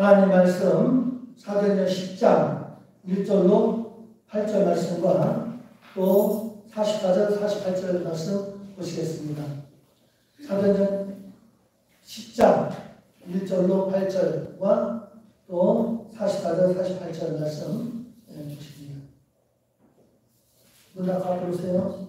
하나님 말씀 사도행전 10장 1절로 8절 말씀과 또 44절, 48절 말씀 보시겠습니다. 사도행전 10장 1절로 8절과 또 44절, 48절 말씀 보십니다. 문학 앞으로 오세요.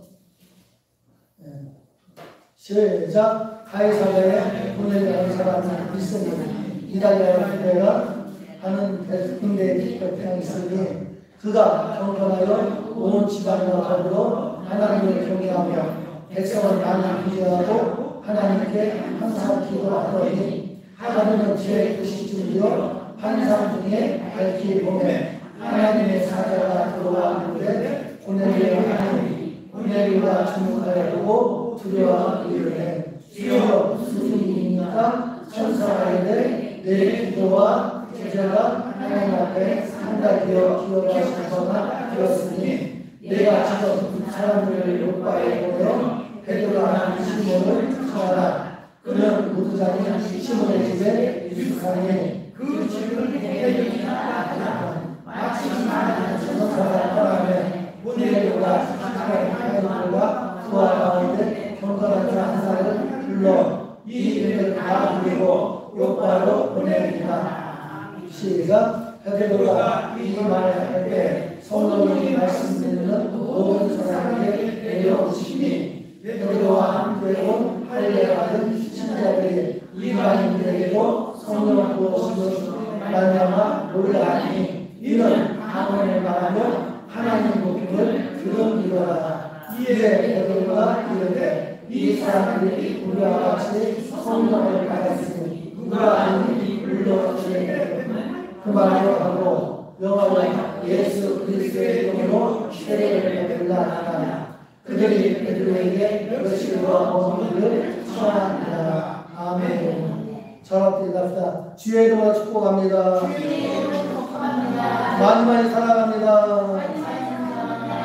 시작. 가이사랴에 보내려는 사람은 있으니 이달리아와 유대가 하는 군대의 곁에 있으니 그가 경건하여 온 지방과 더불어 하나님을 경외하며 백성을 많이 구제하고 하나님께 항상 기도하더니 하나님은 지혜의 뜻이 준비어 한 사람 중에 밝히 보매 하나님의 사자가 들어와 누르되 고넬료를 하니 고넬료가 주목하여 보고 두려워 이르되 주여 무슨 일입니까? 천사가 이르되 내 기도와 제자가 하나님 앞에 상달되어 기도가 성사가 되었으니 내가 지금 사람들을 요바에 보내어 베드로라 하는 시몬을 청하라. 그는 무두장인 시몬의 집에 익숙하니 그 집을 베드로가 마치 많은 천사가 떠나며 고넬료가 사랑의 하나님과 그와 가운데 경건한 자 한 사람을 불러 이 일을 다 부리고 요바로 보내리라. 시작. 베드로가 이 말을 할 때 성령이 말씀드리는 모든 사람에게 내려오시니 베드로와 함께 온 할례 받은 신자들이 이방인들에게도 성령 부어주심을 말미암아 놀라니 이는 방언을 말하며 하나님 복음을 들음이로다. 이에 베드로가 이르되 이 사람들이 우리와 같이 성령을 받았으니 누가 아니 불러주리니 그 말을 하고 영원한 예수 그리스도의 이름으로 세례를 베풀라 하나 그들이 베드로에게 열심과 어머니를 청하니라. 아멘. 저렇게 갑시다. 주의 이름으로 축복합니다. 많이 많이 사랑합니다.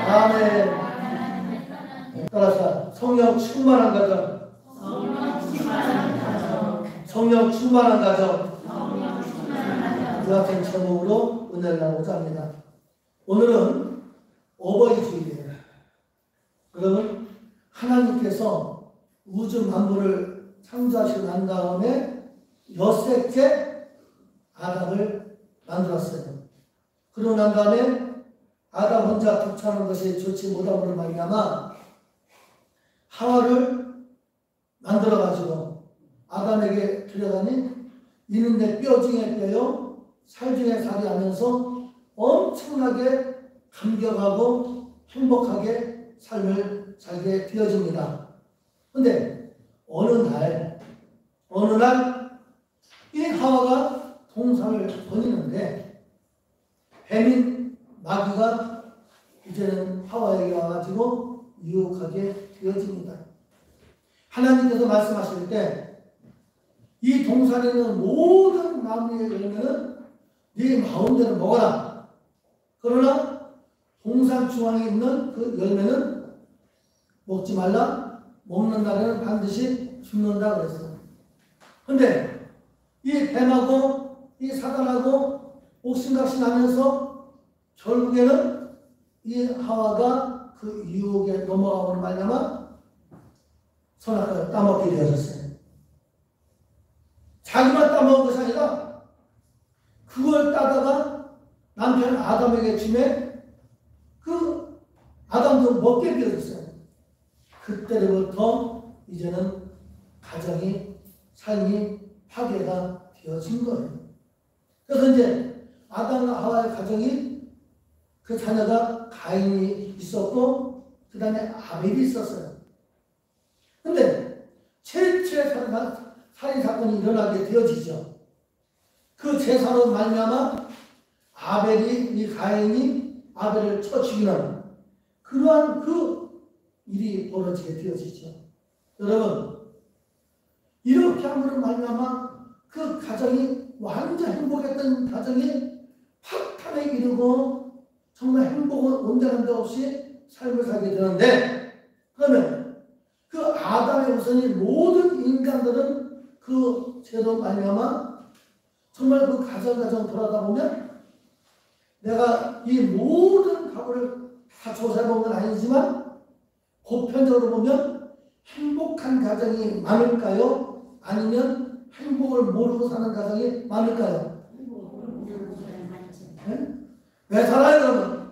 아멘. 따라서 성령 충만한 가정. 성령 충만한 가정. 그 같은 제목으로 은혜를 나누고자 합니다. 오늘은 어버이 주일이에요. 그러면 하나님께서 우주 만물을 창조하시고 난 다음에 엿새째 아담을 만들었어요. 그러고 난 다음에 아담 혼자 독차는 것이 좋지 못함으로 말미암아 하와를 만들어가지고 아담에게 들여다니 이는 내 뼈 중에 뼈요 살 중에 살이 하면서 엄청나게 감격하고 행복하게 삶을 살게 되어집니다. 그런데 어느 날 이 하와가 동산을 거니는데 뱀인 마귀가 이제는 하와에게 와가지고 유혹하게 되어집니다. 하나님께서 말씀하실 때 이 동산에 있는 모든 나무의 열매는 네 마음대로 먹어라. 그러나 동산 중앙에 있는 그 열매는 먹지 말라. 먹는 날에는 반드시 죽는다 그랬어요. 그런데 이 뱀하고 이 사단하고 옥신각신하면서 결국에는 이 하와가 그 유혹에 넘어가고 말미암아 선악과를 따먹게 되어졌어요. 자기만 따먹은 것이 아니라 그걸 따다가 남편 아담에게 주매 그 아담도 먹게 되어졌어요. 그때부터 이제는 가정이 삶이 파괴가 되어진 거예요. 그래서 이제 아담과 하와의 가정이 그 자녀가 가인이 있었고 그 다음에 아벨이 있었어요. 그런데 최초의 살인 사건이 일어나게 되어지죠. 그 제사로 말미암아 아벨이 이 가인이 아벨을 쳐 죽이는 그러한 그 일이 벌어지게 되어지죠. 여러분 이렇게 함으로 말미암아 그 가정이 완전 행복했던 가정이 파탄에 이르고 정말 행복은 온전한 데 없이 삶을 살게 되는데 그러면 그 아담의 후손인 모든 인간들은 그 죄로 말미암아 정말 그 가정 돌아다 보면 내가 이 모든 가구를 다 조사해본 건 아니지만 보편적으로 보면 행복한 가정이 많을까요? 아니면 행복을 모르고 사는 가정이 많을까요? 네? 왜 살아요 그러면?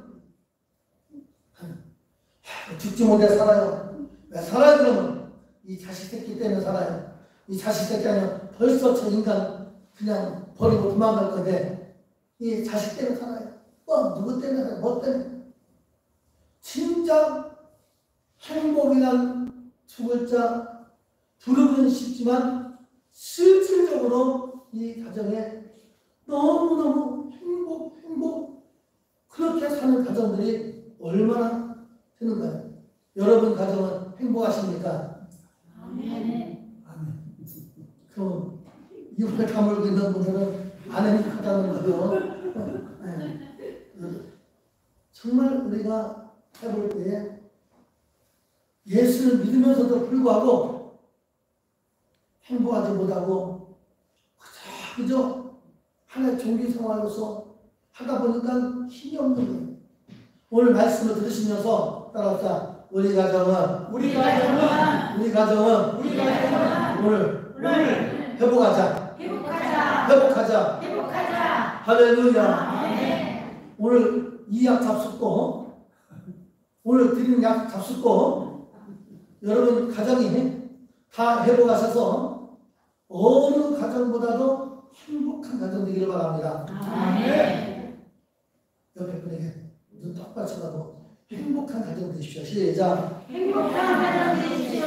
죽지 못해 살아요. 왜 살아요 그러면? 이 자식 새끼 때문에 살아요. 이 자식 새끼 아니면 벌써 저 인간 그냥 버리고 도망갈 건데 이 자식 때문에 살아요. 누구 때문에 살아요? 뭐 때문에? 진짜 행복이란 두 글자 부르기는 쉽지만 실질적으로 이 가정에 너무너무 행복 그렇게 사는 가정들이 얼마나 되는가요? 여러분 가정은 행복하십니까? 아멘. 아멘. 그럼 입을 다물고 있는 분들은 안 행복하다는 거요. 네. 정말 우리가 해볼 때에 예수를 믿으면서도 불구하고 행복하지 못하고 그저 하나의 종교 생활로서 하다 보니까 힘이 없는 거예요. 오늘 말씀을 들으시면서 따라서 우리 가정은 오늘 회복하자. 할렐루야. 오늘 이 약 잡숫고 오늘 드리는 약 잡숫고 여러분 가정이 다 회복하셔서 어느 가정보다도 행복한 가정 되기를 바랍니다. 옆에 분에게 눈 딱 맞춰가고 행복한 가정 되십시오. 시작. 행복한 가정 되십시오.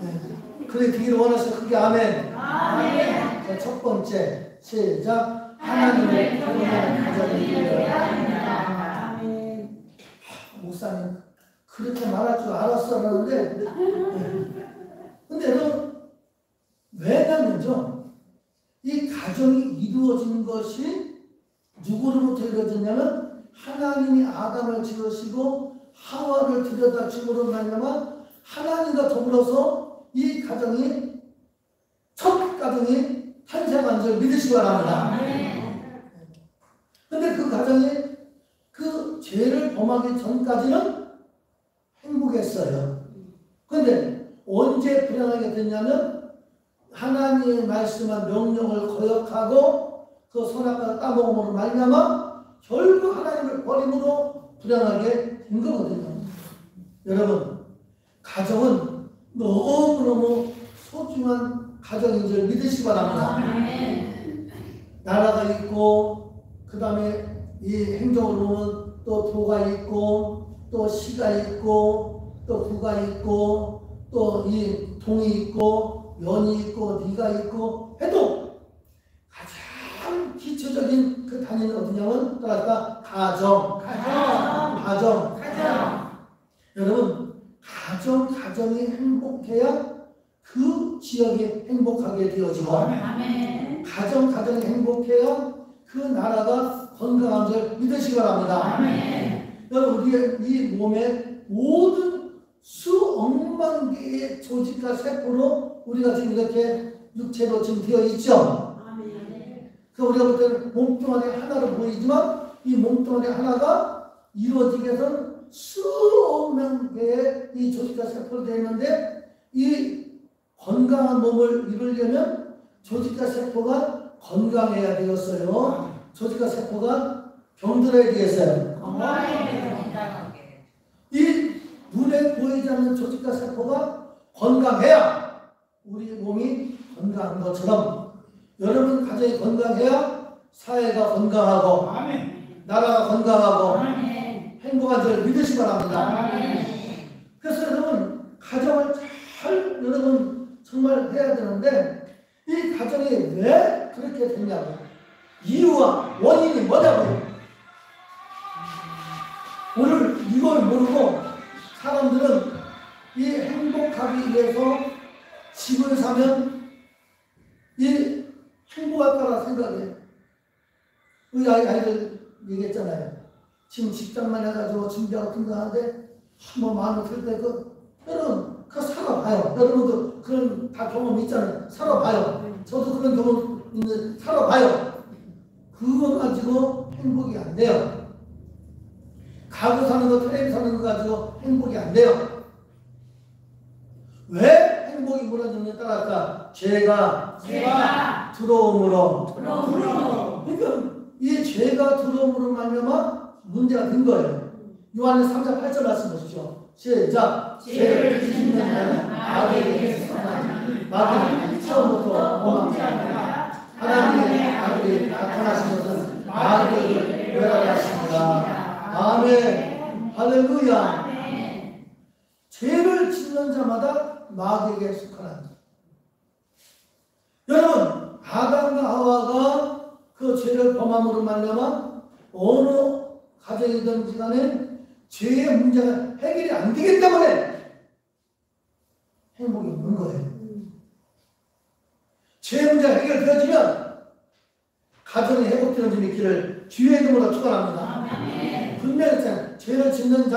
네. 그래 되기를 원하시면 크게 아멘. 자, 첫 번째 시작. 하나님을 경외하는 가정이 되어야 합니다. 목사님 그렇게 말할 줄 알았었는데 근데 왜냐면요 이 가정이 이루어진 것이 누구로부터 이루어졌냐면 하나님이 아담을 지으시고 하와를 들여다 줌으로 말미암아 하나님과 더불어서 이 가정이 첫 가정이 탄생한 줄 믿으시기 바랍니다. 근데 그 가정이 그 죄를 범하기 전까지는 행복했어요. 근데 언제 불행하게 됐냐면 하나님의 말씀한 명령을 거역하고 그 선악과를 따먹음으로 말미암아 결국 하나님을 버림으로 불행하게 된 거거든요. 여러분 가정은 너무너무 소중한 가정인 줄 믿으시기 바랍니다. 나라가 있고 그 다음에 이 행정으로 보면 또 도가 있고 또 시가 있고 또 구가 있고 또 이 동이 있고 연이 있고 네가 있고 해도 가장 기초적인 그 단위는 어디냐면 따라서 가정. 여러분 가정이 행복해야 그 지역이 행복하게 되어지고 가정이 행복해야 그 나라가 건강한 줄 믿으시기 바랍니다. 여러분 우리의 이 몸에 모든 수억만 개의 조직과 세포로 우리가 지금 이렇게 육체로 지금 되어 있죠. 그 우리가 볼 때는 몸뚱아리 하나로 보이지만 이 몸뚱아리 하나가 이루어지기 위해서는 수억만 개의 이 조직과 세포로 되어 있는데 이 건강한 몸을 이루려면 조직과 세포가 건강해야 되었어요. 조직과 세포가 병들어야 되겠어요. 이 눈에 보이지 않는 조직과 세포가 건강해야 우리 몸이 건강한 것처럼 여러분 가정이 건강해야 사회가 건강하고 나라가 건강하고 행복한 줄 믿으시기 바랍니다. 그래서 여러분 가정을 잘 여러분 정말 해야 되는데 이 가정이 왜 그렇게 됐냐고 이유와 원인이 뭐냐고요. 오늘 이걸 모르고 사람들은 이 행복하기 위해서 집을 사면 이 행복할 거라 생각해요. 우리 아이들 얘기했잖아요. 지금 직장만 해가지고 준비하고 등등하는데 한번 마음에 들 때 여러분 살아봐요. 여러분도 그런 다 경험 있잖아요. 살아봐요. 저도 그런 경험 있는 살아봐요. 그거 가지고 행복이 안 돼요. 가구 사는 거, 텔레비 사는 거 가지고 행복이 안 돼요. 왜 행복이 무너지느냐에 따라서 죄가 들어옴으로. 그러니까 이 죄가 들어옴으로 말미암아 문제가 된 거예요. 요한의 3장 8절 말씀 보시죠. 시작. 죄를 짓는 자는 마귀에게 속하니 마귀는 처음부터 범죄하니라. 하나님의 아들이 나타나신 것은 마귀를 멸하였습니다. 아멘. 할렐루야. 죄를 짓는 자마다 마귀에게 속하나니. 여러분, 아담과 하와가 그 죄를 범함으로 말미암아 어느 가정이든지 간에 죄의 문제가 해결이 안 되기 때문에 행복이 없는 거예요. 죄의 문제가 해결되어지면 가정이 회복되는 줄 믿기를 주의 이름으로 축원합니다. 분명히 있잖아요. 죄를 짓는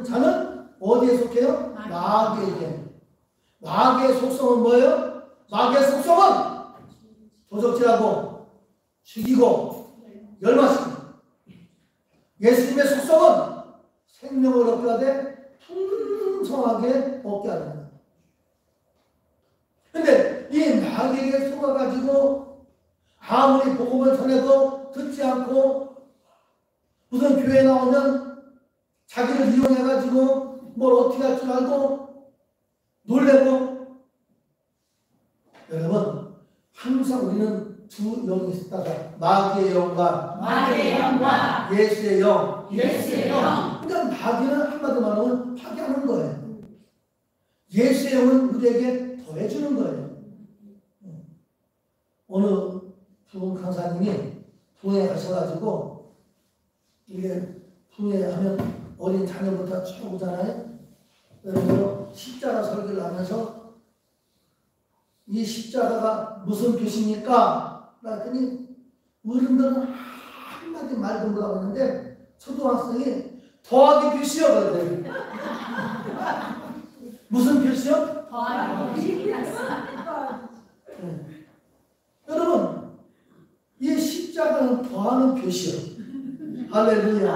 자는 어디에 속해요? 마귀에게. 마귀의 속성은 뭐예요? 마귀의 속성은 도적질하고 죽이고 멸망시키고, 예수님의 속성은 생명을 얻게 하되 풍성하게 얻게 합니다. 근데 이 마귀에게 속아가지고 아무리 복음을 전해도 듣지 않고 무슨 교회 나오면 자기를 이용해가지고 뭘 어떻게 할 줄 알고 놀래고. 여러분, 항상 우리는 두 영이 있다가 마귀의 영과 예수의 영. 그러니까 마귀는 한마디로 말하면 파괴하는 거예요. 예수의 영은 우리에게 더해주는 거예요. 어느 부흥 강사님이 부흥회 가셔가지고 이게 부흥회 하면 어린 자녀부터 쭉 오잖아요. 그래서 십자가 설교를 하면서 이 십자가가 무슨 표시입니까? 그랬더니 어른들은 한마디 말도 못하고 있는데 초등학생이 더하기 표시요 그러더니 무슨 표시요? 여러분, 이 십자가는 더하는 표시요. 할렐루야.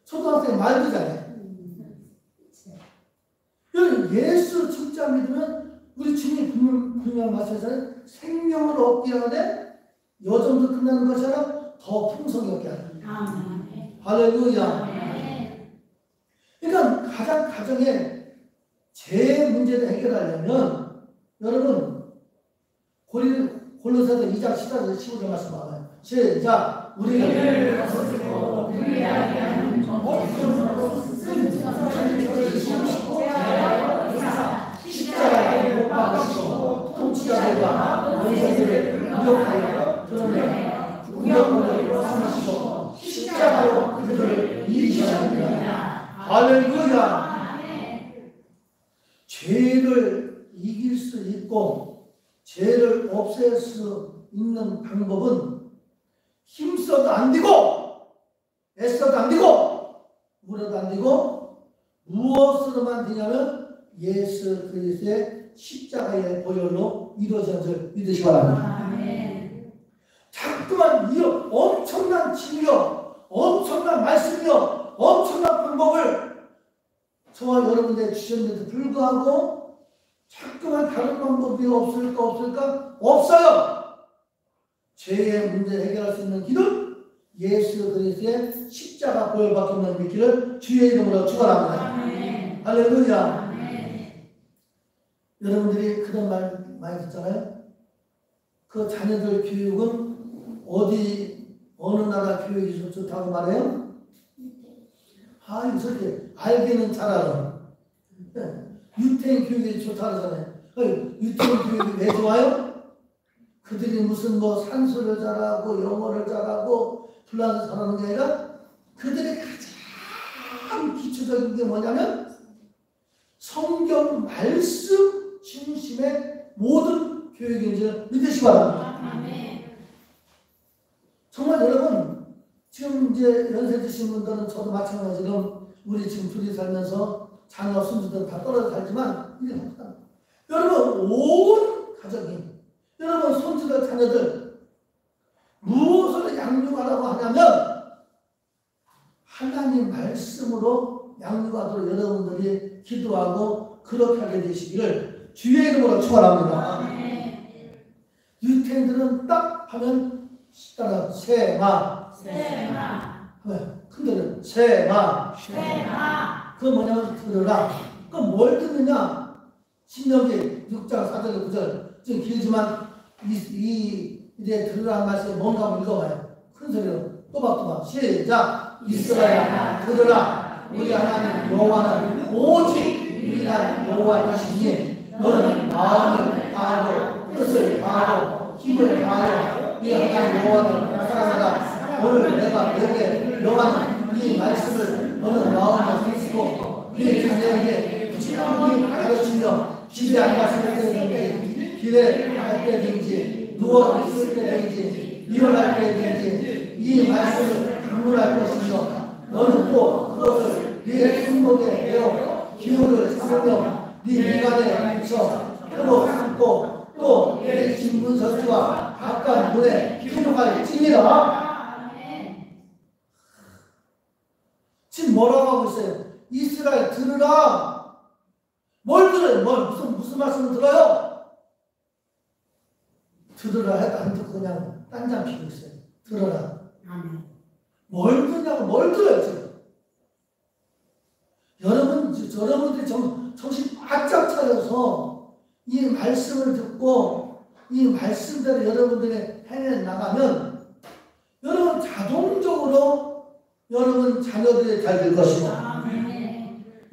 초등학생 말도 잘해. 여러분, 예수 진짜 믿으면 우리 주님이 분명 말씀하셨잖아요. 생명을 얻게 하는데 여정도 끝나는 것처럼 더 풍성히 얻게 하는. 할렐루야. 그러니까 가정에 죄 문제를 해결하려면 여러분 골로새서 2장 14절 15절 말씀 봐봐요. 시작. 우리를 벗으시고 우리에게 하는 전복으로 십자가에 못 박으시고 통치자들과 원수들을 무력하여 드러내 무력으로 삼으시고 십자가로 그들을 이기셨느니라. 할렐루야. 죄를 이길 수 있고 죄를 없앨 수 있는 방법은 힘써도 안 되고 애써도 안 되고 물어도 안 되고 무엇으로만 되냐면 예수 그리스도의 십자가의 보혈로 이루어진 것을 믿으시기 바랍니다. 자꾸만 이 엄청난 진리요, 엄청난 말씀이요, 엄청난 방법을 저와 여러분들에게 주셨는데도 불구하고 자꾸만 다른 방법이 없을까? 없어요. 죄의 문제를 해결할 수 있는 길은 예수 그리스도의 십자가 보혈밖에 없는 믿기를 주의 이름으로 축원합니다. 할렐루야. 여러분들이 그런 말 많이 듣잖아요. 그 자녀들 교육은 어느 나라 교육이 좋다고 말해요? 이렇게 알기는 잘 알아. 유태인 교육이 좋다고 하잖아요. 유태인 교육이 왜 좋아요? 그들이 무슨 산수를 잘하고 영어를 잘하고 불란서 잘하는 게 아니라 그들의 가장 기초적인 게 뭐냐면 성경 말씀 중심의 모든 교육인지 믿으시기 바랍니다. 정말 여러분, 지금 이제 연세 드신 분들은 저도 마찬가지로 우리 지금 둘이 살면서 자녀, 손주들 다 떨어져 살지만 이게 없다. 여러분 온 가정이, 여러분 손주들, 자녀들 무엇을 양육하라고 하냐면 하나님 말씀으로 양육하도록 여러분들이 기도하고 그렇게 하게 되시기를 주의 이름으로 축원합니다. 유태인들은 딱 하면 따라 세마, 큰데는 세마, 그 뭐냐면 들으라. 그럼 뭘 듣느냐? 신명기 6장 4절 9절 좀 길지만 이제 들으라는 말씀이 뭔가 한번 읽어봐요. 큰 소리로 또박또박 시작. 이스라엘아 들으라. 우리 하나님 여호와는 오직 유일한 여호와이시니 너는 마음을 다하고 뜻을 다하고 힘을 다하여 네 하나님 여호와를 사랑하라. 오늘 내가 너에게 명하는 이 말씀을 너는 마음에 쓰고 네 자녀에게 부지런히 가르치며 집에 앉았을 때든지 길에 갈 때든지 누워 있을 때든지 일어날 때든지 이 말씀을 강론할 것이며 너는 또 그것을 네 손목에 베어 기호를 삼으며 네 미간에 붙여 혀로 삼고 또 내 진문서지와 바깥 문에 기록할 찌니라. 지금 뭐라고 하고 있어요? 이스라엘 들으라. 뭘 들어요? 무슨 말씀을 들어요? 들으라 해도 안 듣고 그냥 딴잠 피고 있어요. 들어라. 뭘 듣냐고, 뭘 들어요, 지금? 여러분들이 정신 바짝 차려서 이 말씀을 듣고 이 말씀대로 여러분들이 해내 나가면 여러분 자동적으로 여러분 자녀들이 잘 될 것이고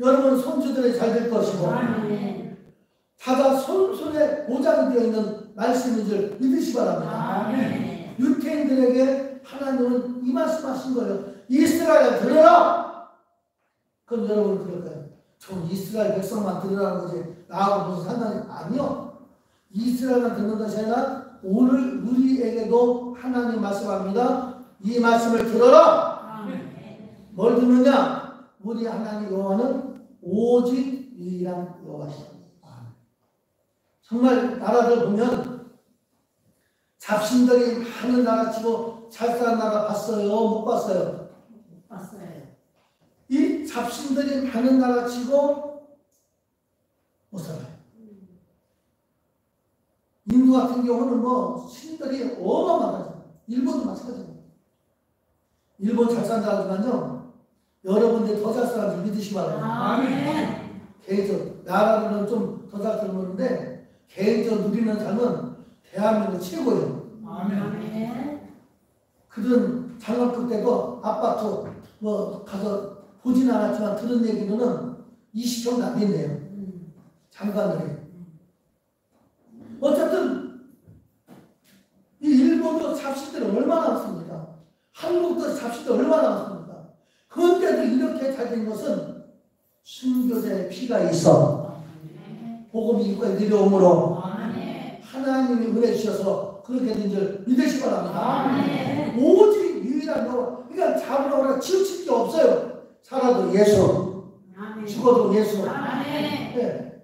여러분 손주들이 잘 될 것이고 다다 손에 보장이 되어 있는 말씀인 줄 믿으시 바랍니다. 유태인들에게 하나님은 이 말씀하신 거예요. 이스라엘 들으라. 그럼 여러분 그럴까요? 전 이스라엘 백성만 들으라는 거지 나하고 무슨 상관이 아니요. 이스라엘만 듣는 것이 아니라 오늘 우리에게도 하나님 말씀합니다. 이 말씀을 들어라. 뭘 듣느냐? 우리 하나님 여호와는 오직 유일한 여호와시다. 정말 나라들 보면 잡신들이 많은 나라 치고 잘 사는 나라 봤어요? 못 봤어요? 못 봤어요. 이 잡신들이 많은 나라 치고 못 살아요. 인도 같은 경우는 뭐 신들이 어마어마하죠. 일본도 마찬가지예요. 일본 잘 산다 하지만요, 여러분들이 더 잘 사는 줄 믿으시기 바랍니다. 개인적으로 나라로는 좀 더 잘 들어오는데 개인적으로 누리는 삶은 대한민국 최고예요. 그런 장학금 때도 아파트 뭐 가서 보진 않았지만 들은 얘기로는 20평도 안 됐네요. 장관들이. 어쨌든 이 일본도 잡식들이 얼마나 많습니까? 한국도 잡식들이 얼마나 많습니까? 그런데도 이렇게 잘 된 것은 순교자의 피가 있어. 복음이 이곳에 내려오므로 하나님이 은혜 주셔서 그렇게 된 줄 믿으시기 바랍니다. 오직 유일한 거, 그러니까 잡으라고 치우칠 게 없어요. 살아도 예수, 죽어도 예수. 네.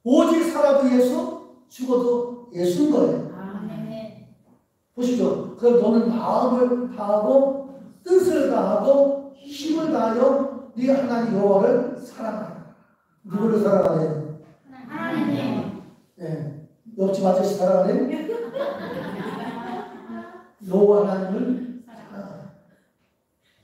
오직 살아도 예수, 죽어도 예수인 거예요. 보시죠. 그럼 너는 마음을 다하고 뜻을 다하고 힘을 다하여 네 하나님 여호와를 사랑하라. 누구를 사랑하래요? 하나님. 네. 옆집 아저씨 사랑하래요? 여호와 하나님을 사랑하라.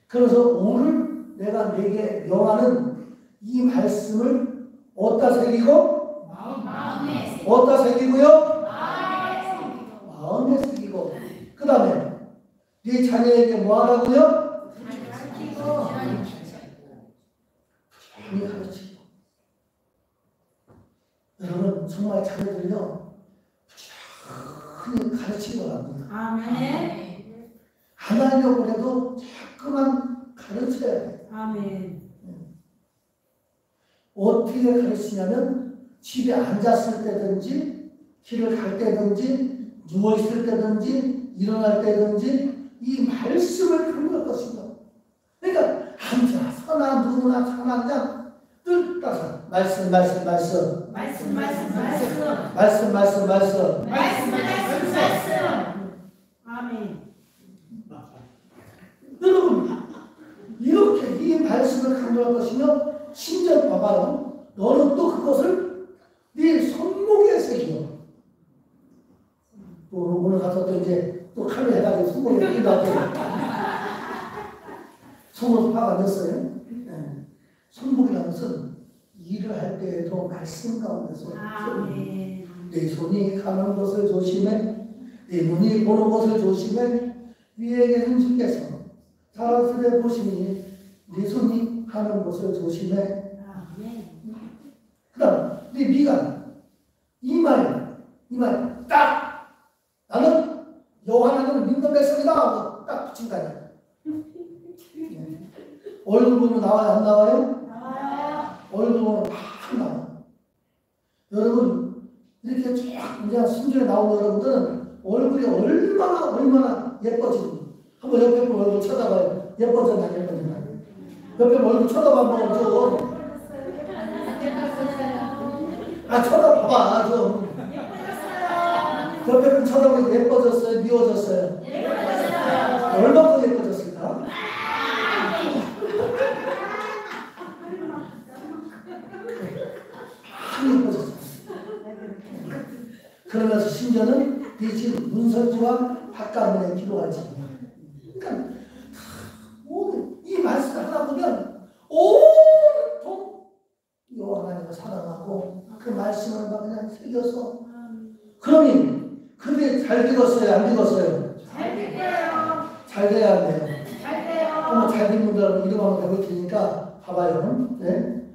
그래서 오늘 내가 내게 명하는 이 말씀을 어디다 새기고? 마음에. 어디다 새기고요? 마음에. 마음에 새기고. 그 다음에 네 자녀에게 뭐 하라고요? 많이 가르치고. 여러분 정말 자녀들요 부지런히 가르치기 바랍니다. 안 하려고 해도 자꾸만 가르쳐야 돼요. 어떻게 가르치냐면 집에 앉았을 때든지 길을 갈 때든지 누워있을 때든지 일어날 때든지 이 말씀을 강조할 것입니다. 그러니까 앉아 서나 누구나 가만히 뜻따서 말씀 말씀 말씀 말씀, 말씀, 말씀. 말씀 말씀 말씀 말씀, 말씀, 말씀. 아멘. 여러분 이렇게 이 말씀을 강조할 것이며 심지어 봐봐요. 너는 또 그것을 네 손목에 새기고 오늘 가서 또 이제 또 칼을 해가지고 손목에 끼다고 손목 화가 났어요. 네. 손목이라는 것은 일을 할 때에도 말씀 가운데서 아멘. 내 손이 가는 것을 조심해 내 눈이 보는 것을 조심해 위에 계신 주께서 사람들의 보시니 내 손이 가는 것을 조심해. 아멘. 그 다음 네 미간 이말 딱 나는 여호와 하나님을 믿는 백성이다 하고 딱 붙인다니. 얼굴 보면 나와요 안 나와요? 나와요. 얼굴 보면 막 나와요. 여러분 이렇게 쫙 이제 순전히 나오는 여러분들은 얼굴이 얼마나 예뻐지는 한번 옆에 분 얼굴 쳐다봐요. 예뻐졌나 예뻐졌나 옆에 분 얼굴 쳐다봐보면 좀 쳐다봐봐 좀 옆에 분 쳐다보면 예뻐졌어요 미워졌어요? 얼마나 예뻐졌을까? 많이 예뻐졌어요. 그러면서 심지어는 이 집 문선주와 박가문의 기도가 있습니다. 그러니까 이 말씀 하나 보면 온통 여호와 하나님을 사랑하고 그 말씀을 막 그냥 새겨서 그러니 그게 잘 읽었어요 안 읽었어요? 잘 될게요. 잘 돼야 돼요. 잘 돼요. 한번 잘 읽는 분들 이름 한번 배울 테니까 봐봐요. 네?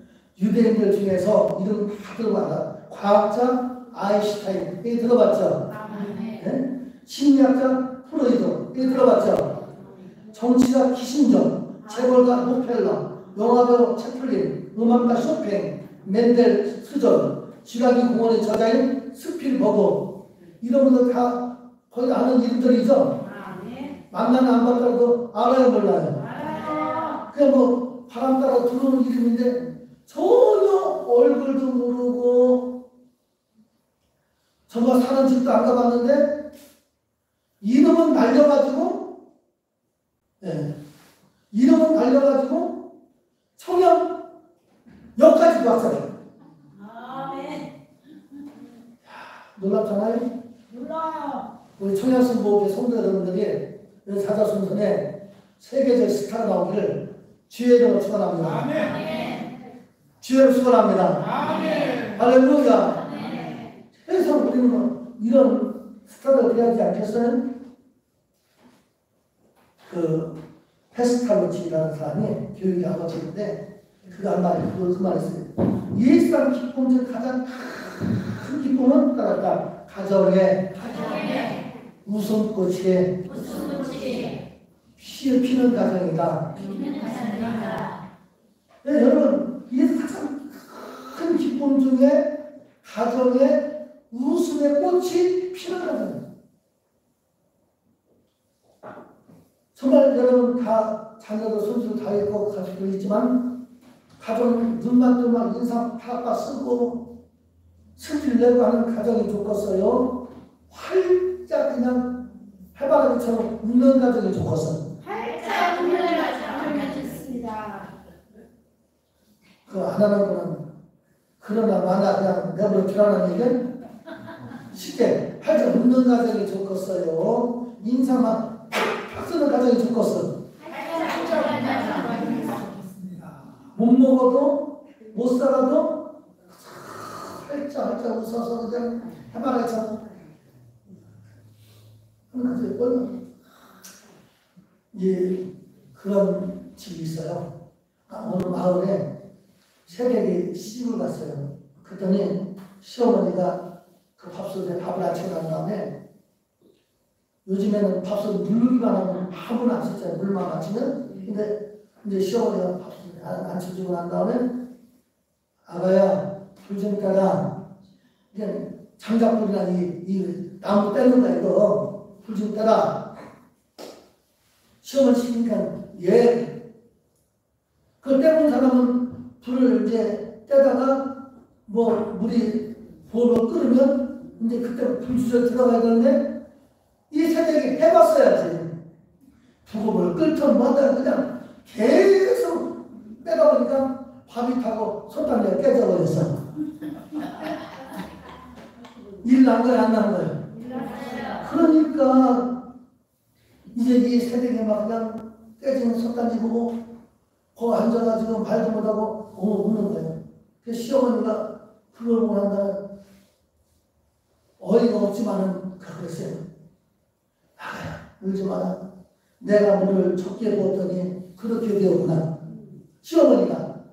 유대인들 중에서 이름 다 들어봤다. 과학자 아인슈타인 이 들어봤죠? 아멘. 네? 심리학자 프로이드 이 들어봤죠? 정치가 키신저, 재벌가 로펠러, 영화배우 채플린, 음악가 쇼팽, 맨델 스전, 쥐라기 공원의 저자인 스필버거 이런 분들 다 거의 아는 이름들이죠? 아멘. 만나는 안 봤다고 알아요 몰라요? 알아요. 그냥 뭐 바람 따라 들어오는 이름인데 전혀 얼굴도 모르고 정말 사는 집도 안 가봤는데 이름은 날려가지고 이름은 날려가지고 청년 여기까지 왔어요. 아멘. 놀랍잖아요. 몰라요. 우리 청년승보의 성도 여러분들이 사자순선에 세계적 스타가 나오기를 주의 이름으로 축원합니다. 아멘. 주의를 축원합니다. 아멘. 할렐루야. 아멘. 그래서 우리는 이런 스타를 돼야지 않겠어요? 그 페스칼로치라는 사람이 교육의 아버지인데 그 말 했어요. 예수랑 기쁨 중 가장 큰 기쁨은 따랐다. 가정에 웃음꽃이 피는 가정이다. 네, 여러분 이 가장 큰 기쁨 중에 가정에 웃음의 꽃이 피는 가정입니다. 정말 여러분 다 자녀도 손주도 다 있고 가족도 있지만 가정 눈만 뜨면 인상 팍팍 쓰고 승질 내고 하는 가정이 좋겠어요? 활짝 그냥 해바라기처럼 웃는 가정이 좋겠어요? 활짝 웃는 가정을 좋습니다. 그거 안 하는 거는 그러나 마나 그냥 내버려 두라는 얘기는 쉽게 활짝 웃는 가정이 좋겠어요? 인상만 팍 쓰는 가정이 좋겠어요? 못 먹어도 못 살아도 활짝 웃어서 그냥 해바라기처럼 하는 가정이 예, 그런 집이 있어요. 어느 마을에 새벽에 시집을 갔어요. 그랬더니 시어머니가 그 밥솥에 밥을 안 채워난 다음에 요즘에는 밥솥 누르기만 하면 밥은 안 쓰잖아요. 물만 맞추면. 근데 이제 시어머니가 밥솥에 안 쳐주고 난 다음에 아가야 불 좀 따라. 그냥 장작불이나 이 나무 떼는 거 이거 불 좀 따라. 시험을 시키니까 예. 그걸 때문 사람은 불을 이제 떼다가 뭐 물이 보로 끓으면 이제 그때 불주절 들어가야 되는데 이 새댁이 해봤어야지. 두고물 끓던 뭐하다 그냥 계속 빼다 보니까 밥이 타고 손담배가 깨져버렸어. 일 난 거야 안 난 거야? 그러니까 이제 이 새댁이 막 그냥 깨지는 손담배 보고 거기 앉아가지고 말도 못하고 우는 거예요. 그래서 시어머니가 그걸 보고 난 다음에 어이가 없지만은 그랬어요. 아가야 울지 마라. 내가 물을 적게 부었더니 그렇게 되었구나. 시어머니가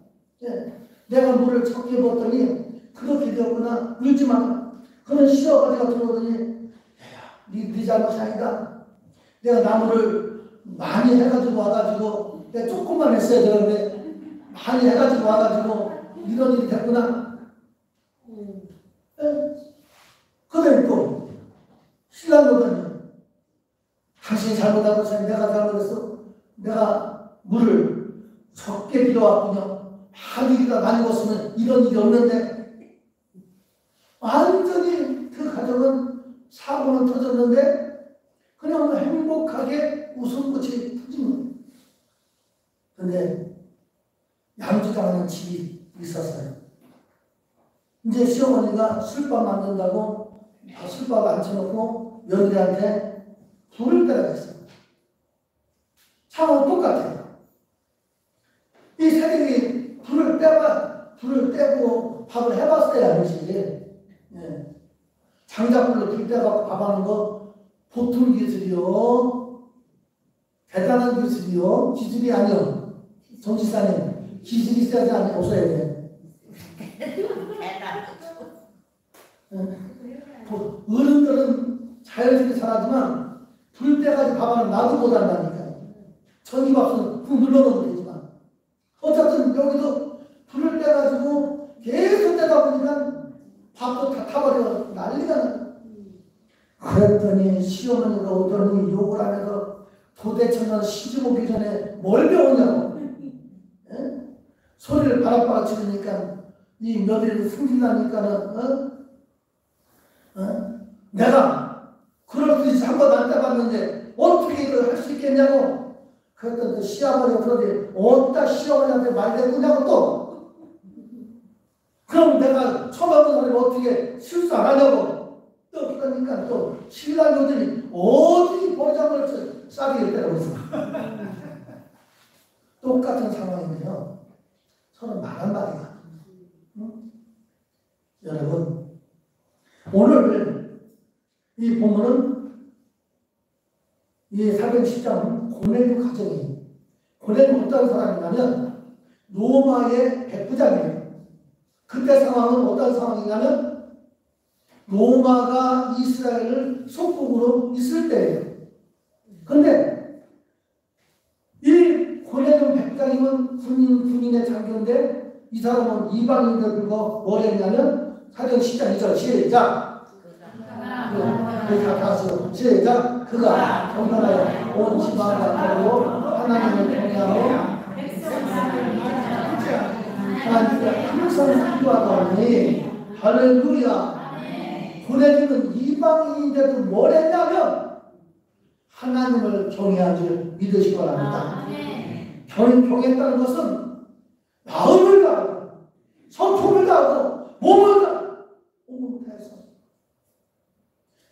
내가 물을 적게 부었더니 그렇게 되었구나. 울지 마라. 그런 시어머니가 들어오더니 네 잘못이 아니다. 내가 나무를 많이 해가지고 와가지고 내가 조금만 했어야 되는데 많이 해가지고 와가지고 이런 일이 됐구나. 그다음에 또 신랑 오더니 당신이 잘못하고 내가 잘못했어. 내가 물을 적게 빌어왔군요. 하루이가 많이 먹었으면 이런 일이 없는데 완전히 그 가정은 사고는 터졌는데 그냥 행복하게 웃음꽃이 터진 거예요. 근데 양주당하는 집이 있었어요. 이제 시어머니가 술밥 만든다고 술밥 앉혀놓고 며느리한테 불을 떼라 했어요. 상황은 똑같아요. 이 새댁이 불을 떼고 밥을 해봤어야 알지. 장작불로 불 떼갖고 밥하는 거 보통 기술이요. 대단한 기술이요. 기술이 아니요. 정치사님 기술이 있어야지 아니 없어야 돼. 어른들은 자연스럽게 잘하지만 불 때까지 밥하는 나도 못한다니까. 전기밥은 그 눌러놓으면 되지만 어쨌든 여기도 불을 떼가지고 계속 떼다 보니까 밥도 다 타버려 난리가 나. 그랬더니 시어머니가 오더니 욕을 하면서 도대체 넌 시집 오기 전에 뭘 배웠냐고. 소리를 바락바락 지르니까 이 며느리도 승질나니까는 내가 그럴 듯이 한 번 안 떼봤는데 어떻게 이걸 할 수 있겠냐고. 그랬더니 그 시아버지가 그러더니 어디다 시어머니한테 말대꾸냐고 또. 그럼 내가 처음 해본 사람이 어떻게 실수 안 하냐고. 또 그러니까 또 신랑이 오더니 어디 보장을 싸게 때리고 있어. 똑같은 상황이면요 서로 말 한마디가. 여러분 오늘 이 본문은 이 사도행 10장은 고넬료 가정이에요. 고넬료 어떤 사람이냐면 로마의 백부장이에요. 그때 상황은 어떤 상황이냐면 로마가 이스라엘을 속국으로 있을 때예요. 그런데 이 고넬료 백부장이면 군인의 장교인데 이 사람은 이방인들과 뭘 했냐면 사도행 10장 2절 시작. 시작. 그가 경건하여 온 지방을 가르고 하나님을 경외하고 하나님께 항상 기도하더니 할렐루야. 고넬료는 이방인인데도 뭘 했냐면 하나님을 경외한 줄 믿으시기 바랍니다. 경외했다는 것은 마음을 다하고 성품을 다하고 몸을 다해서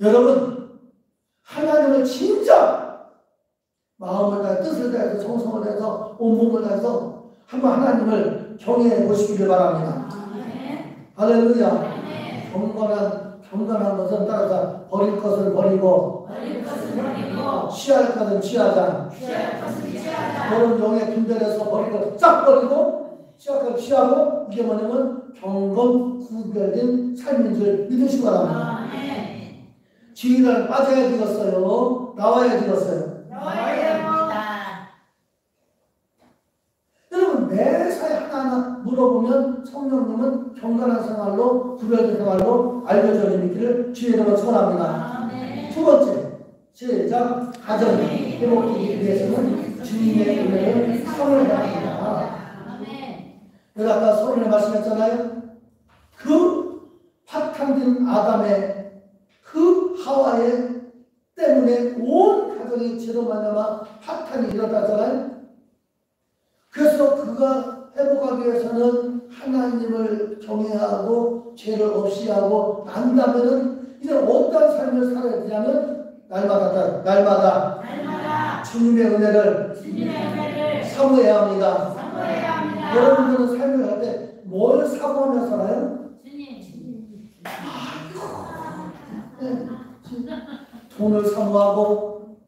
여러분 하나님을 진짜 마음을 다해 뜻을 다해서 정성을 다해서 온몸을 다해서 한번 하나님을 경외해 보시기를 바랍니다. 할렐루야. 경건한 것은 따라서 버릴 것을 버리고 취할 것은 취하자. 너는 영의 분별해서 버리고 싹 버리고 취할 것 취하고 이게 뭐냐면 경건 구별된 삶인 줄 믿으시기 바랍니다. 지위를 빠져야 되겠어요? 나와야 되겠어요? 나와야 됩니다. 여러분 매사에 하나하나 물어보면 성령님은 경건한 생활로 구별된 생활로 알려져 있기를 주의 이름으로 축원합니다. 두 번째 시작. 가정이 회복되기 위해서는 주님의 은혜를 사모해야 합니다. 내가 아까 서론에 말씀했잖아요. 그 파탄된 아담의 그 하와의 때문에 온 가정이 죄로 말미암아 파탄이 일어났잖아요. 그래서 그가 회복하기 위해서는 하나님을 경외하고 죄를 없이 하고 난다면은 이제 어떤 삶을 살아야 되냐면 날마다 주님의 은혜를 사모해야 합니다. 여러분들은 삶을 할 때 뭘 사모하며 살아요? 돈을 사모하고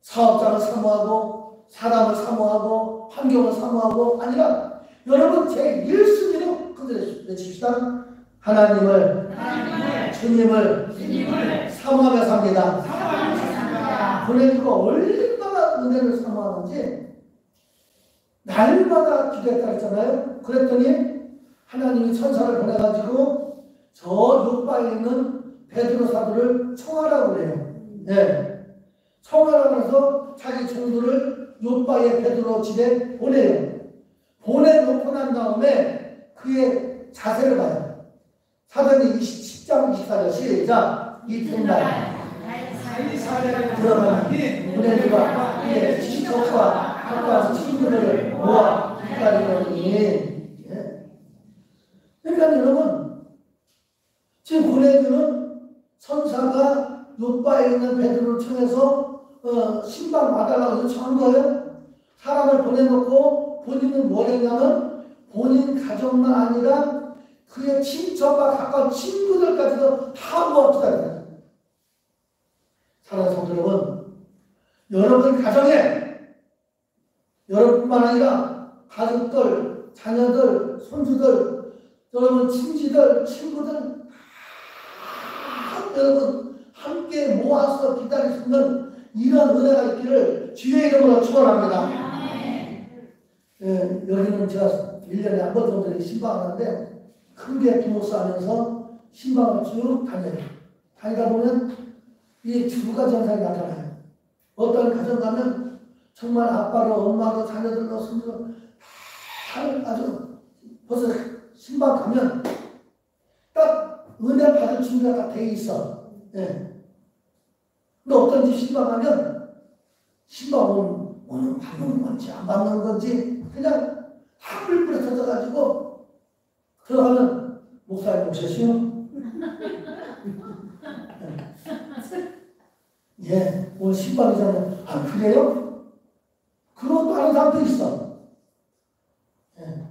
사업장을 사모하고 사람을 사모하고 환경을 사모하고 아니라 여러분 제 1순위로 그들 외칩시다. 하나님을 주님을 사모하며 삽니다. 보내주고 얼마나 은혜를 사모하는지 날마다 기도했다 했잖아요. 그랬더니 하나님이 천사를 보내가지고 저 요바에 있는 베드로 사도를 청하라고 그래요. 네. 청하라고 해서 자기 종들을 요바의 베드로 집에 보내요. 보내놓고 난 다음에 그의 자세를 봐요. 사도행전 10장 24절 시작. 이튿날 들어가는 문해주가 그의 친척과 가까운 친구들을 모아 기다리더니. 그러니까 여러분 지금 보내주는 선사가 요바에 있는 베드로를 통해서 신방 받아라고 요청한 거예요. 사람을 보내놓고 본인은 뭘 했냐면 본인 가족만 아니라 그의 친척과 가까운 친구들까지도 다 모았다. 사랑하는 성도 여러분, 여러분 가정에 여러분뿐만 아니라 가족들, 자녀들, 손주들, 여러분 친지들, 친구들 다 여러분 함께 모아서 기다릴 수 있는 이런 은혜가 있기를 주의 이름으로 축원합니다. 예, 여기는 제가 1년에 한 번 정도 신방하는데 크게 부모스 하면서 신방을 쭉 다녀요. 다니다 보면 이 두 가지 현상이 나타나요. 어떤 가정 가면 정말 아빠로 엄마로 자녀들로 손으로 다 아주 벌써 신방 가면 딱 은혜 받을 준비가 다 돼 있어. 예. 근데 어떤 집 신방 가면 신방 오늘 받는 건지 안 받는 건지 그냥 다 뿔뿔이 터져가지고 들어가면 목사님 오셨어요? 예, 오늘 신방이잖아요. 아, 그래요? 그런 또 하는 사람도 있어. 예.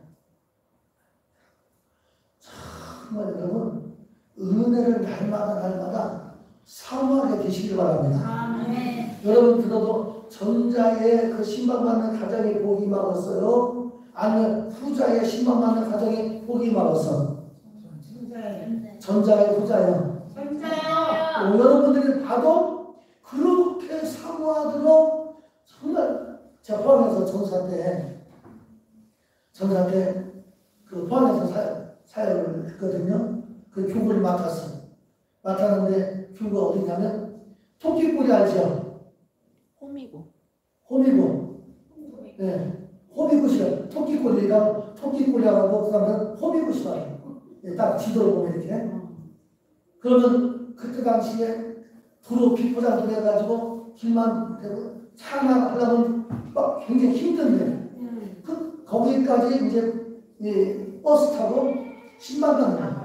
정말 여러분, 은혜를 날마다 사모하게 되시길 바랍니다. 아멘. 여러분 들어도 전자의 그 신방받는 가정이 복이 많았어요? 아니면 후자의 신방받는 가정이 복이 많았어? 전자의 후자요. 여러분들이 봐도 그렇게 사모하도록 정말 제가 포항에서 전사 때 그 포항에서 사역을 했거든요. 그 교구를 맡았는데 교구가 어디냐면 토끼꼬리 알죠? 호미곶. 네. 호미곶이요. 토끼꼬리하고 그다음에 호미곶이라고. 예, 딱 지도를 보면 이렇게. 그러면 그때 당시에 도로 비포장도 해가지고 길만 되고 차나 하려면 막 굉장히 힘든데 거기까지 이제 버스 타고 10만 원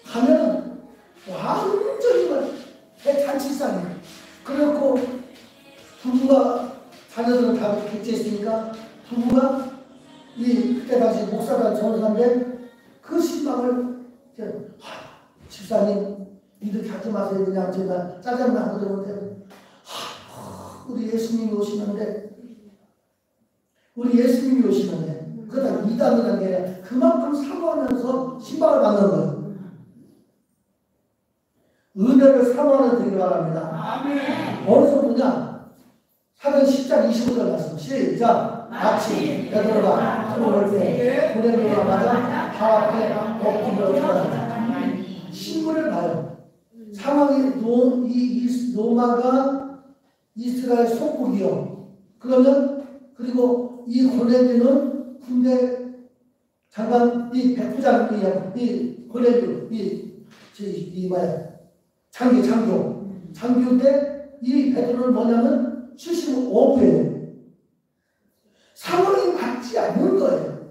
가면은 완전히 대잔치상이에요. 그래갖고 부부가 자녀들은 다 객지했으니까 부부가 그때 당시 목사가 전사인데 그 신방을 집사님 이렇게 하지 마세요. 그냥 제가 짜증나고 그러는데 우리 예수님이 오시는데 그러다 이단이라는 게 그만큼 사모하면서 신방을 받는 거예요. 은혜를 사모하는 되기 바랍니다. 아멘. 어디서 보냐? 사도행 10장 25절 말씀 시작. 마치 베드로가 손을 때 고넬료가 맞아 다 앞에 엎드려 들어갔다. 신문을 봐요. 상황이 로마가 이스라엘 속국이요. 그러면 그리고 이 고넬료는 군대 잠깐 이 백부장 이 고넬료 장교인데 이 베드로는 뭐냐면 75부예요. 상황이 맞지 않는 거예요.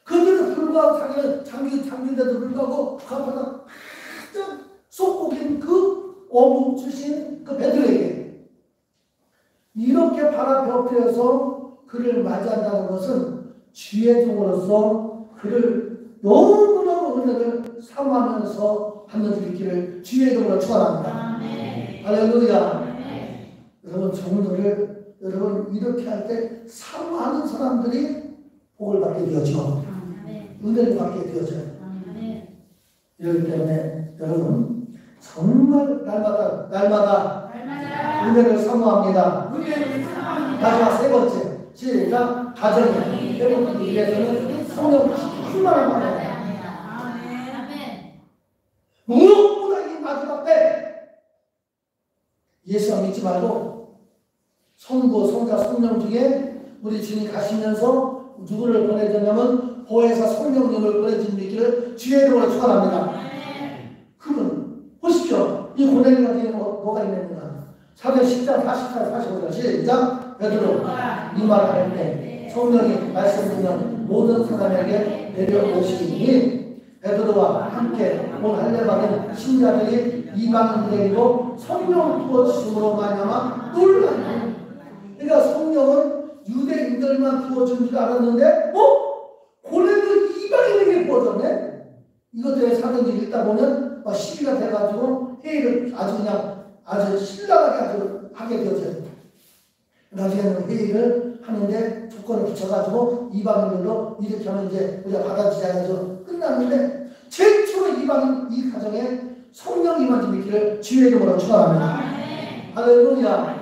그런데도 불구하고 자기는 장교인데도 불구하고 그 앞에서 완전 속국인 그 어부 출신 그 베드로에게 이렇게 바라펴서 그를 맞이한다는 것은 주의 종으로서 그를 너무너무 은혜를 사모하면서 받는 일 있기를 주의 종으로 축원합니다. 할렐루야. 여러분 종들을 여러분 이렇게 할 때 사모하는 사람들이 복을 받게 되어져. 은혜를 받게 되어져요. 이렇기 때문에 여러분 정말 날마다 은혜를 사모합니다. 마지막 세 번째 시작. 가정이 회복하기 위해서는 성령 충만한 거예요. 무엇보다 이 마지막 때 예수만 믿지 말고 성부, 성자, 성령 중에 우리 주님 가시면서 누구를 보내줬냐면 보혜사 성령님을 보내주시기를 주의 이름으로 축원합니다. 그분 보십시오. 이 고넬료가 뒤에 뭐가 있는가? 사도행 10장 44, 45절 시작. 베드로 이 말을 할 때 성령이 말씀드리는 모든 사람에게 내려오시니 베드로와 함께 온 할례 받은 신자들이 이방인들에게도 성령 부어주심으로 말미암아 놀라니. 그러니까 성령은 유대인들만 부어준 줄 알았는데 고넬료 이방인에게 부어졌네. 이것 때문에 사도행전 읽다 보면 시비가 돼가지고 회의를 아주 신랄하게 하게 되었어요. 나중에는 회의를 하는데 조건을 붙여가지고 이방인들로 이렇게 하면 이제 우리가 받아들이자 해서 끝났는데 최초로 이방인 이 가정에 성령 임하는 있기를 주의 이름으로 축원합니다. 할렐루야.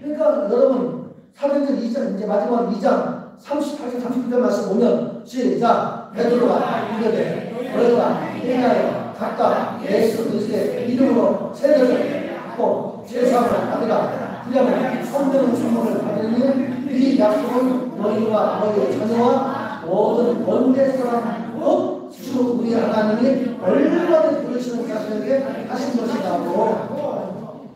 그러니까 여러분 사도행전 2장 이제 마지막 2장 38절 39절 말씀 보면 시작. 베드로가 이르되 너희가 행하여 각각 예수 그리스도의 이름으로 세례를 받고 제사함을 받으라. 그러면 성령의 선물을 받으니 이 약속은 너희와 너희의 자녀와 모든 원대 사람 곧 주 우리 하나님이 얼마나 부르시는 자들에게 하신 것이라고.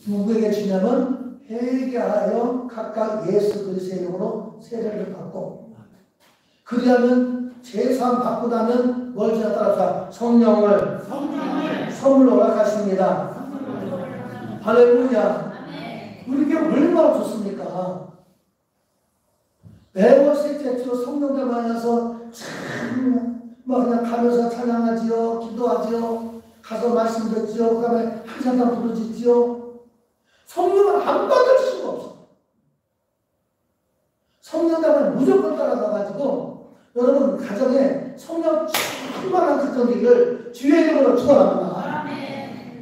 누구에게 주냐면 회개하여 각각 예수 그리스도의 이름으로 세례를 받고 그리하면 제사함 받고 나면 뭘 주냐 따라서 성령을 선물로 허락하십니다. 할렐루야. 우리에게 얼마나 좋습니까? 매월 셋째 주 성령들 만나서 그냥 가면서 찬양하지요, 기도하지요, 가서 말씀 듣지요, 그 다음에 한잔당 부르짖지요. 성령은 안 받을 수가 없어. 성령님은 무조건 따라가가지고 여러분 가정에 성령 충만한 가정이기를 주의 이름으로 축원합니다.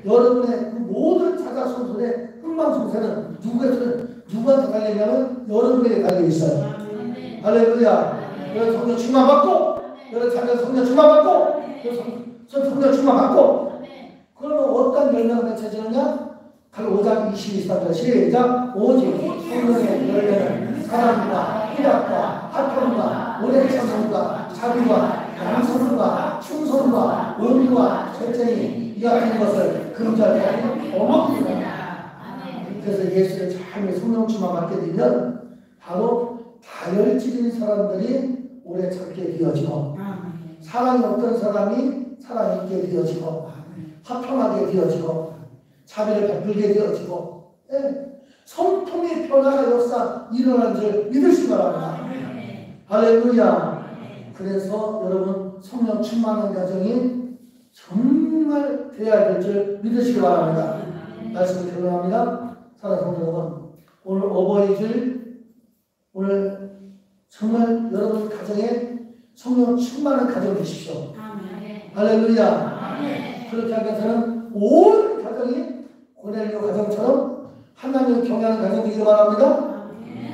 여러분의 그 모든 자자손손의 흥망성쇠는 누구한테 달리냐면 여러분에게 달려 있어요. 할렐루야. 여러분 성령 충만 받고, 여러분 자녀 성령 충만 받고, 성령 충만 받고. 그러면 어떤 열매가 맺혀지느냐? 5장 22절 시작. 오직 성령의 열매는 사랑과 희락과 화평과 오래 참음과 자비와 양선과 충성과 온유와 절제니 이 같은 것을 금전하니 어머니라. 그래서 예수의 삶의 성령 충만 받게 되면 바로 다혈질인 사람들이 오래 참게 되어지고 사랑이 없던 사람이 사랑 있게 되어지고 화평하게 되어지고 자비를 베풀게 되어지고 성품의 변화가 역사 일어나는 줄 믿으시기 바랍니다. 할렐루야. 그래서 여러분 성령 충만한 가정이 정말 되어야 될 줄 믿으시기 바랍니다. 말씀을 결론합니다. 사랑하는 성도 여러분, 오늘 어버이줄 오늘 정말 여러분 가정에 성령 충만한 가정 되십시오. 할렐루야. 그렇게 하기 위해서는 온 가정이 고넬료 가정처럼 하나님을 경외하는 가정 되기를 바랍니다.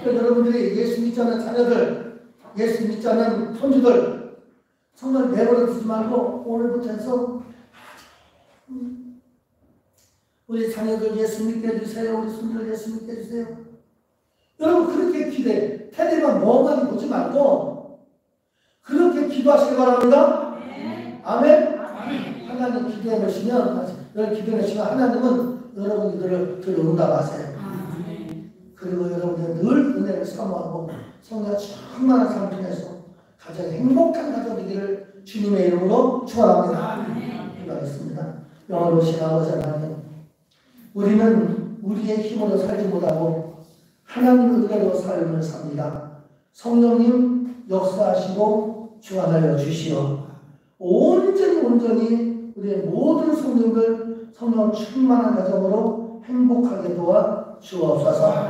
여러분들이 예수 믿지 않는 자녀들, 예수 믿지 않는 손주들 정말 내버려 두지 말고 오늘부터 해서 우리 자녀들 예수 믿게 해주세요. 우리 손주들 예수 믿게 해주세요. 여러분 그렇게 기대 텔레비만 멍하니 보지 말고 기도하시기 바랍니다. 아멘. 하나님 기도해 보시면 여러분 기도해 보시면 하나님은 여러분 기도를 응답하세요. 그리고 여러분들 늘 은혜를 사모하고 성령 충만한 삶 통해서 가장 행복한 가족이기를 주님의 이름으로 축원합니다. 기도하겠습니다. 영원하신 아버지 하나님, 우리는 우리의 힘으로 살지 못하고 하나님의 은혜로 삶을 삽니다. 성령님 역사하시고 주관하여 주시오. 온전히 우리의 모든 성령들 성령 충만한 가정으로 행복하게 도와 주옵소서.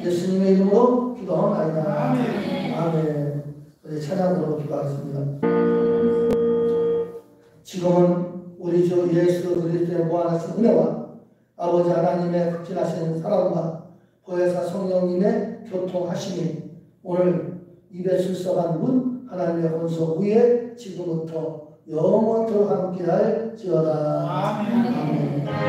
예수님의 이름으로 기도하옵나이다. 아멘. 우리 찬양으로 기도하겠습니다. 지금은 우리 주 예수 그리스도의 무한하신 은혜와 아버지 하나님의 극진하신 사랑과 보혜사 성령님의 교통하심이 오늘 입에 출석한 분 하나님의 권속 위에 지금부터 영원토록 함께할지어다. 아멘.